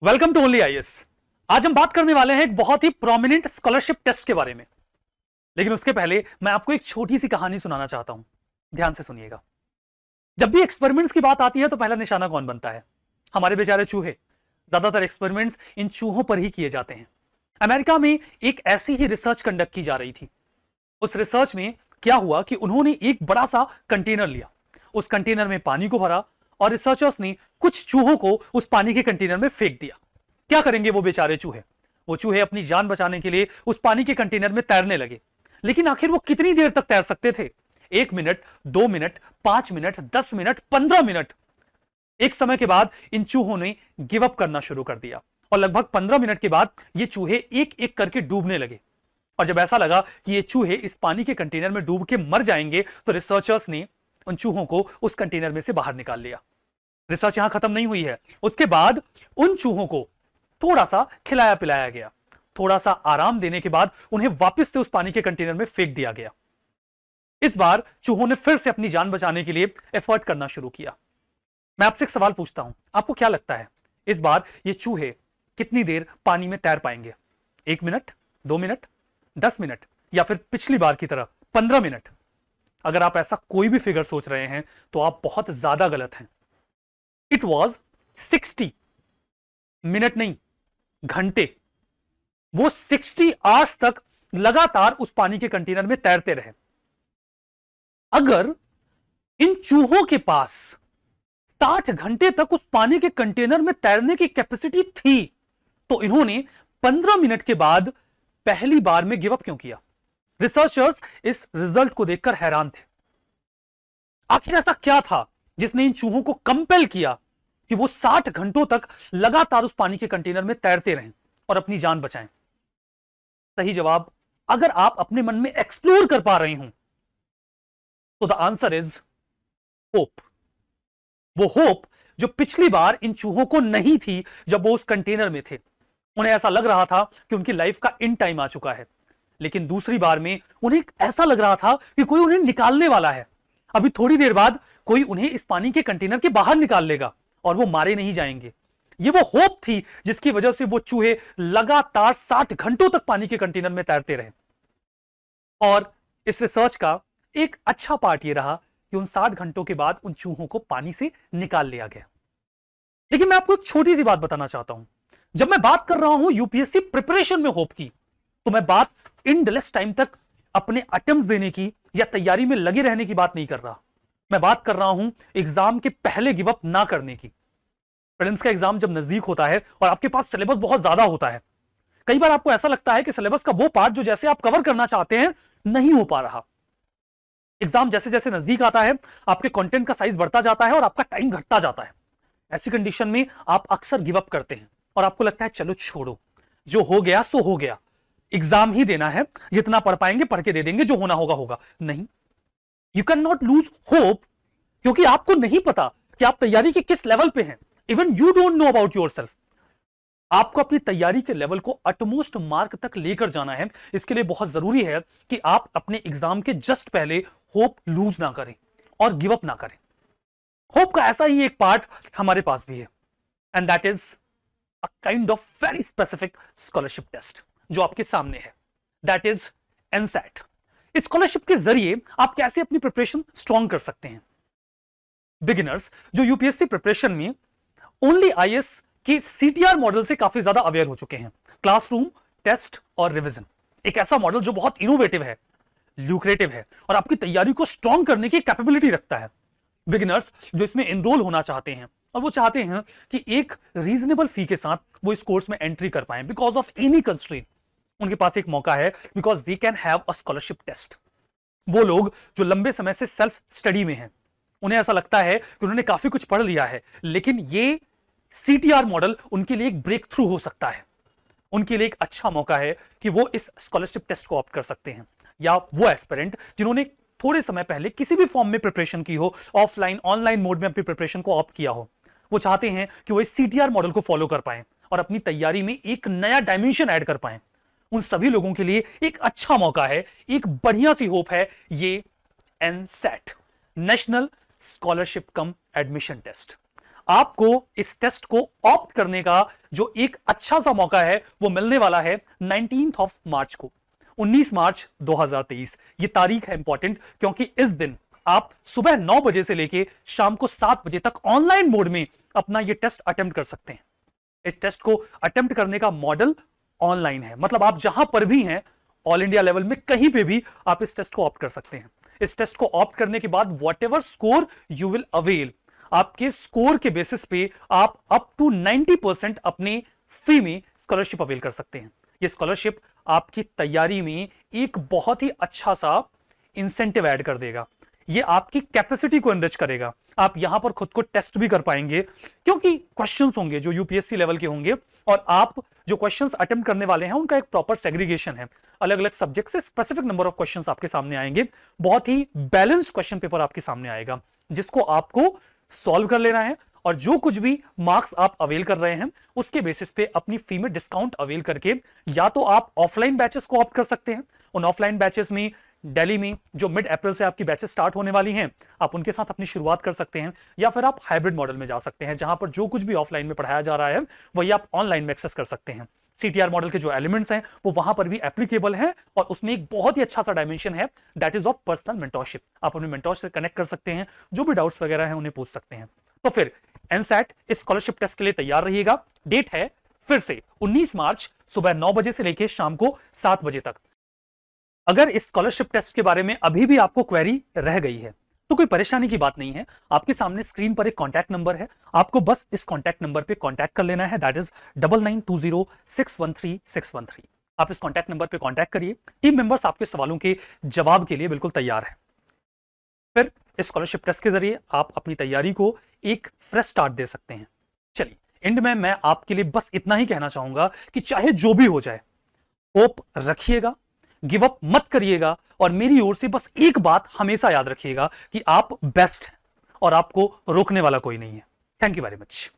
Welcome to only IAS. आज हम बात करने वाले हैं एक बहुत ही प्रोमिनेंट स्कॉलरशिप टेस्ट के बारे में। लेकिन उसके पहले मैं आपको एक छोटी सी कहानी सुनाना चाहता हूं। ध्यान से सुनिएगा। जब भी एक्सपेरिमेंट्स की बात आती है तो पहला निशाना कौन बनता है? हमारे बेचारे चूहे। ज्यादातर एक्सपेरिमेंट्स इन चूहों पर ही किए जाते हैं। अमेरिका में एक ऐसी ही रिसर्च कंडक्ट की जा रही थी। उस रिसर्च में क्या हुआ कि उन्होंने एक बड़ा सा कंटेनर लिया, उस कंटेनर में पानी को भरा और रिसर्चर्स ने कुछ चूहों को उस पानी के कंटेनर में फेंक दिया। क्या करेंगे वो बेचारे चूहे? वो चूहे अपनी जान बचाने के लिए उस पानी के कंटेनर में तैरने लगे। लेकिन आखिर वो कितनी देर तक तैर सकते थे? 1 minute, 2 minute, 5 minute, 10 minute, 15 minute. एक समय के बाद इन चूहों ने गिव अप करना शुरू कर दिया और लगभग 15 मिनट के बाद ये चूहे एक एक करके डूबने लगे। और जब ऐसा लगा कि ये चूहे इस पानी के कंटेनर में डूब के मर जाएंगे तो रिसर्चर्स ने उन चूहों को उस कंटेनर में से बाहर निकाल लिया। रिसर्च यहां खत्म नहीं हुई है। उसके बाद उन चूहों को थोड़ा सा खिलाया पिलाया गया। थोड़ा सा आराम देने के बाद उन्हें वापस से उस पानी के कंटेनर में फेंक दिया गया। इस बार चूहों ने फिर से अपनी जान बचाने के लिए एफर्ट करना शुरू किया। मैं आपसे एक सवाल पूछता हूं, आपको क्या लगता है इस बार ये चूहे कितनी देर पानी में तैर पाएंगे? 1 मिनट, 2 मिनट, 10 मिनट या फिर पिछली बार की तरह 15 मिनट? अगर आप ऐसा कोई भी फिगर सोच रहे हैं तो आप बहुत ज्यादा गलत हैं। इट वॉज 60 मिनट, नहीं घंटे। वो 60 आवर्स तक लगातार उस पानी के कंटेनर में तैरते रहे। अगर इन चूहों के पास 60 घंटे तक उस पानी के कंटेनर में तैरने की कैपेसिटी थी तो इन्होंने 15 मिनट के बाद पहली बार में गिव अप क्यों किया? रिसर्चर्स इस रिजल्ट को देखकर हैरान थे। आखिर ऐसा क्या था जिसने इन चूहों को कंपेल किया कि वो 60 घंटों तक लगातार उस पानी के कंटेनर में तैरते रहें और अपनी जान बचाएं? सही जवाब, अगर आप अपने मन में एक्सप्लोर कर पा रहे हो तो द आंसर इज होप। वो होप जो पिछली बार इन चूहों को नहीं थी जब वो उस कंटेनर में थे। उन्हें ऐसा लग रहा था कि उनकी लाइफ का इन टाइम आ चुका है। लेकिन दूसरी बार में उन्हें ऐसा लग रहा था कि कोई उन्हें निकालने वाला है। अभी थोड़ी देर बाद कोई उन्हें इस पानी के कंटेनर के बाहर निकाल लेगा और वो मारे नहीं जाएंगे। ये वो होप थी जिसकी वजह से वो चूहे लगातार 60 घंटों तक पानी के कंटेनर में तैरते रहे। और इस रिसर्च का एक अच्छा पार्ट ये रहा कि उन 60 घंटों के बाद उन चूहों को पानी से निकाल लिया गया। लेकिन मैं आपको एक छोटी सी बात बताना चाहता हूं। जब मैं बात कर रहा हूं यूपीएससी प्रिपरेशन में होप की, तो मैं बात इनडेलेस टाइम तक अपने अटेम्प्ट देने की या तैयारी में लगे रहने की बात नहीं कर रहा। मैं बात कर रहा हूं एग्जाम के पहले गिव अप ना करने की। प्रीलिम्स का एग्जाम जब नजदीक होता है और आपके पास सिलेबस बहुत ज्यादा होता है, कई बार आपको ऐसा लगता है कि सिलेबस का वो पार्ट जो जैसे आप कवर करना चाहते हैं नहीं हो पा रहा। एग्जाम जैसे जैसे नजदीक आता है आपके कंटेंट का साइज बढ़ता जाता है और आपका टाइम घटता जाता है। ऐसी कंडीशन में आप अक्सर गिव अप करते हैं और आपको लगता है चलो छोड़ो, जो हो गया सो हो गया, एग्जाम ही देना है, जितना पढ़ पाएंगे पढ़ के दे देंगे, जो होना होगा होगा। नहीं, you can not lose hope, क्योंकि आपको नहीं पता कि आप तैयारी के किस लेवल पे हैं। Even you don't know about yourself. आपको अपनी तैयारी के लेवल को अटमोस्ट मार्क तक लेकर जाना है। इसके लिए बहुत जरूरी है कि आप अपने एग्जाम के जस्ट पहले होप लूज ना करें और गिव अप ना करें। होप का ऐसा ही एक पार्ट हमारे पास भी है, and that is a kind of very specific scholarship test जो आपके सामने है। That is NSET. इस स्कॉलरशिप के जरिए आप कैसे अपनी प्रिपरेशन स्ट्रांग कर सकते हैं? बिगिनर्स जो यूपीएससी प्रिपरेशन में ओनली आईएएस के सीटीआर मॉडल से काफी ज्यादा अवेयर हो चुके हैं। क्लासरूम, टेस्ट और रिवीजन, एक ऐसा मॉडल जो बहुत इनोवेटिव है, ल्यूक्रेटिव है और आपकी तैयारी को स्ट्रांग करने की कैपेबिलिटी रखता है। बिगिनर्स जो इसमें एनरोल होना चाहते हैं और वो चाहते हैं कि एक रीजनेबल फी के साथ वो इस कोर्स में एंट्री कर पाएं बिकॉज ऑफ एनी कंस्ट्रेंट, उनके पास एक मौका है because they can have a scholarship test. वो लोग जो लंबे समय से सेल्फ स्टडी में हैं, उन्हें ऐसा लगता है कि उन्होंने काफी कुछ पढ़ लिया है, लेकिन ये सीटीआर मॉडल उनके लिए एक ब्रेक थ्रू हो सकता है। उनके लिए एक अच्छा मौका है कि वो इस स्कॉलरशिप टेस्ट को ऑप्ट कर सकते हैं। या वो एस्पिरेंट जिन्होंने थोड़े समय पहले किसी भी फॉर्म में प्रिपरेशन की हो, ऑफलाइन ऑनलाइन मोड में अपनी प्रिपरेशन को ऑप्ट किया हो, वो चाहते हैं कि वो इस सीटीआर मॉडल को फॉलो कर पाएं और अपनी तैयारी में एक नया डायमेंशन ऐड कर पाएं। उन सभी लोगों के लिए एक अच्छा मौका है, एक बढ़िया सी होप है ये एनसेट, नेशनल स्कॉलरशिप कम एडमिशन टेस्ट। आपको इस टेस्ट को ऑप्ट करने का जो एक अच्छा सा मौका है वो मिलने वाला है 19 ऑफ मार्च को, 19 मार्च 2023। ये तारीख है इंपॉर्टेंट क्योंकि इस दिन आप सुबह 9 बजे से लेके शाम को 7 बजे तक ऑनलाइन मोड में अपना ये टेस्ट अटेम्प्ट कर सकते हैं। इस टेस्ट को अटेम्प्ट करने का मॉडल ऑनलाइन है, मतलब आप जहां पर भी हैं ऑल इंडिया लेवल में कहीं पे भी आप इस टेस्ट को ऑप्ट कर सकते हैं। इस टेस्ट को ऑप्ट करने के बाद what ever score you will avail, आपके स्कोर के बेसिस पे आप अप टू 90% अपने फी में स्कॉलरशिप अवेल कर सकते हैं। ये स्कॉलरशिप आपकी तैयारी में एक बहुत ही अच्छा सा इंसेंटिव ऐड कर देगा। ये आपकी कैपेसिटी को एनरिच करेगा। आप यहां पर खुद को टेस्ट भी कर पाएंगे क्योंकि क्वेश्चंस होंगे जो यूपीएससी लेवल के होंगे और आप जो क्वेश्चंस अटेम्प्ट करने वाले हैं उनका एक प्रॉपर सेग्रीगेशन है। अलग अलग सब्जेक्ट से स्पेसिफिक नंबर ऑफ क्वेश्चंस आपके सामने आएंगे। बहुत ही बैलेंस्ड क्वेश्चन पेपर आपके सामने आएगा जिसको आपको सॉल्व कर लेना है और जो कुछ भी मार्क्स आप अवेल कर रहे हैं उसके बेसिस पे अपनी फी में डिस्काउंट अवेल करके या तो आप ऑफलाइन बैचेस को ऑप्ट कर सकते हैं। उन ऑफलाइन बैचेस में दिल्ली में जो मिड अप्रैल से आपकी बैचेस स्टार्ट होने वाली हैं, आप उनके साथ अपनी शुरुआत कर सकते हैं, या फिर आप हाइब्रिड मॉडल में जा सकते हैं जहां पर जो कुछ भी ऑफलाइन में पढ़ाया जा रहा है वही आप ऑनलाइन में एक्सेस कर सकते हैं। सीटीआर मॉडल के जो एलिमेंट्स हैं वो वहां पर भी एप्लीकेबल हैं और उसमें एक बहुत ही अच्छा सा डायमेंशन है that is of personal mentorship. आप अपने मेंटोर से कनेक्ट कर सकते हैं, जो भी डाउट्स वगैरह हैं उन्हें पूछ सकते हैं। तो फिर एनसैट इस स्कॉलरशिप टेस्ट के लिए तैयार रहिएगा। डेट है फिर से 19 मार्च सुबह 9 बजे से लेकर शाम को 7 बजे तक। अगर इस स्कॉलरशिप टेस्ट के बारे में अभी भी आपको क्वेरी रह गई है तो कोई परेशानी की बात नहीं है। आपके सामने स्क्रीन पर एक कॉन्टैक्ट नंबर है, आपको बस इस कॉन्टैक्ट नंबर पे कॉन्टैक्ट कर लेना है, दैट इज 9920613613। आप इस कॉन्टैक्ट नंबर पे कॉन्टैक्ट करिए। टीम मेंबर्स आपके सवालों के जवाब के लिए बिल्कुल तैयार है। फिर इस स्कॉलरशिप टेस्ट के जरिए आप अपनी तैयारी को एक फ्रेश स्टार्ट दे सकते हैं। चलिए एंड में मैं आपके लिए बस इतना ही कहना चाहूंगा कि चाहे जो भी हो जाए होप रखिएगा, गिव अप मत करिएगा और मेरी ओर से बस एक बात हमेशा याद रखिएगा कि आप बेस्ट हैं और आपको रोकने वाला कोई नहीं है। Thank you very much.